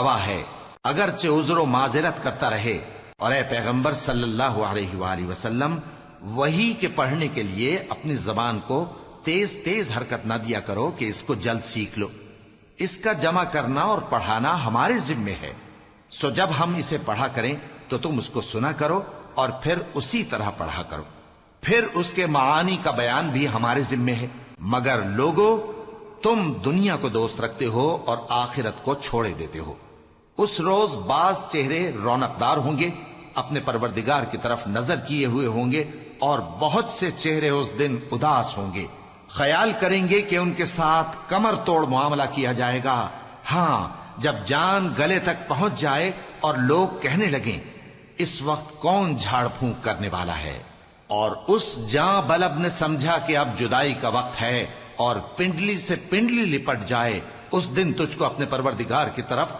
گواہ ہے اگرچہ عذر و معذرت کرتا رہے، اور اے پیغمبر صلی اللہ علیہ وآلہ وسلم وحی کے پڑھنے کے لیے اپنی زبان کو تیز تیز حرکت نہ دیا کرو کہ اس کو جلد سیکھ لو، اس کا جمع کرنا اور پڑھانا ہمارے ذمے ہے، سو جب ہم اسے پڑھا کریں تو تم اس کو سنا کرو اور پھر اسی طرح پڑھا کرو، پھر اس کے معانی کا بیان بھی ہمارے ذمے ہے، مگر لوگو تم دنیا کو دوست رکھتے ہو اور آخرت کو چھوڑے دیتے ہو۔ اس روز بعض چہرے رونقدار ہوں گے، اپنے پروردگار کی طرف نظر کیے ہوئے ہوں گے، اور بہت سے چہرے اس دن اداس ہوں گے، خیال کریں گے کہ ان کے ساتھ کمر توڑ معاملہ کیا جائے گا۔ ہاں، جب جان گلے تک پہنچ جائے اور لوگ کہنے لگیں اس وقت کون جھاڑ پھونک کرنے والا ہے، اور اس جاں بلب نے سمجھا کہ اب جدائی کا وقت ہے اور پنڈلی سے پنڈلی لپٹ جائے، اس دن تجھ کو اپنے پروردگار کی طرف